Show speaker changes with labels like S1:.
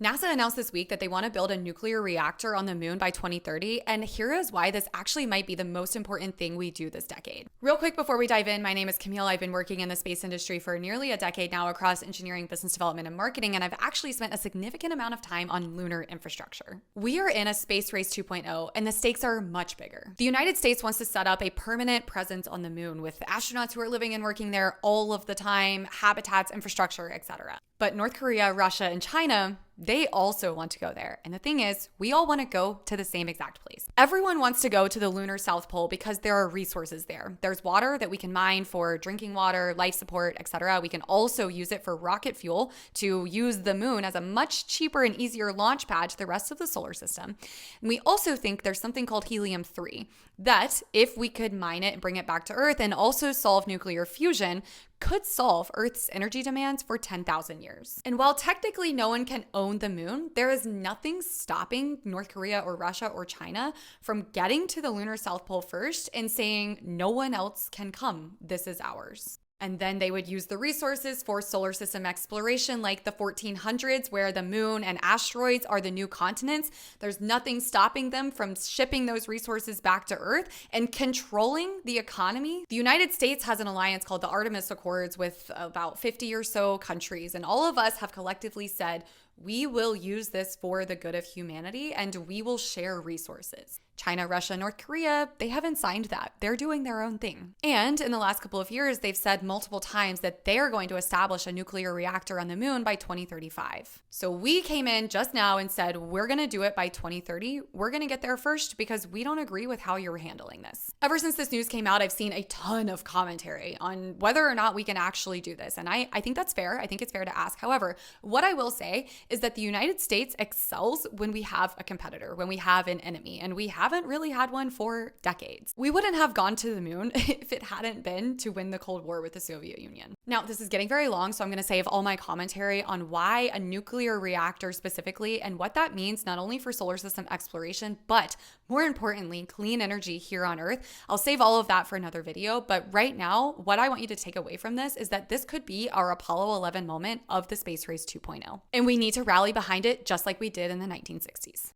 S1: NASA announced this week that they want to build a nuclear reactor on the moon by 2030, and here is why this actually might be the most important thing we do this decade. Real quick before we dive in, my name is Camille. I've been working in the space industry for nearly a decade now across engineering, business development, and marketing, and I've actually spent a significant amount of time on lunar infrastructure. We are in a space race 2.0, and the stakes are much bigger. The United States wants to set up a permanent presence on the moon with astronauts who are living and working there all of the time, habitats, infrastructure, etc. But North Korea, Russia, and China, they also want to go there. And the thing is, we all want to go to the same exact place. Everyone wants to go to the lunar South Pole because there are resources there. There's water that we can mine for drinking water, life support, etc. We can also use it for rocket fuel to use the moon as a much cheaper and easier launch pad to the rest of the solar system. And we also think there's something called helium-3 that, if we could mine it and bring it back to Earth and also solve nuclear fusion, could solve Earth's energy demands for 10,000 years. And while technically no one can own the moon, there is nothing stopping North Korea or Russia or China from getting to the lunar South Pole first and saying, no one else can come. This is ours. And then they would use the resources for solar system exploration like the 1400s, where the moon and asteroids are the new continents. There's nothing stopping them from shipping those resources back to Earth and controlling the economy. The United States has an alliance called the Artemis Accords with about 50 or so countries. And all of us have collectively said, we will use this for the good of humanity and we will share resources. China, Russia, North Korea, they haven't signed that. They're doing their own thing. And in the last couple of years, they've said multiple times that they're going to establish a nuclear reactor on the moon by 2035. So we came in just now and said, we're going to do it by 2030. We're going to get there first because we don't agree with how you're handling this. Ever since this news came out, I've seen a ton of commentary on whether or not we can actually do this. And I think that's fair. I think it's fair to ask. However, what I will say is that the United States excels when we have a competitor, when we have an enemy, and we haven't really had one for decades. We wouldn't have gone to the moon if it hadn't been to win the Cold War with the Soviet Union. Now, this is getting very long, so I'm going to save all my commentary on why a nuclear reactor specifically and what that means not only for solar system exploration, but more importantly, clean energy here on Earth. I'll save all of that for another video, but right now, what I want you to take away from this is that this could be our Apollo 11 moment of the Space Race 2.0. And we need to rally behind it just like we did in the 1960s.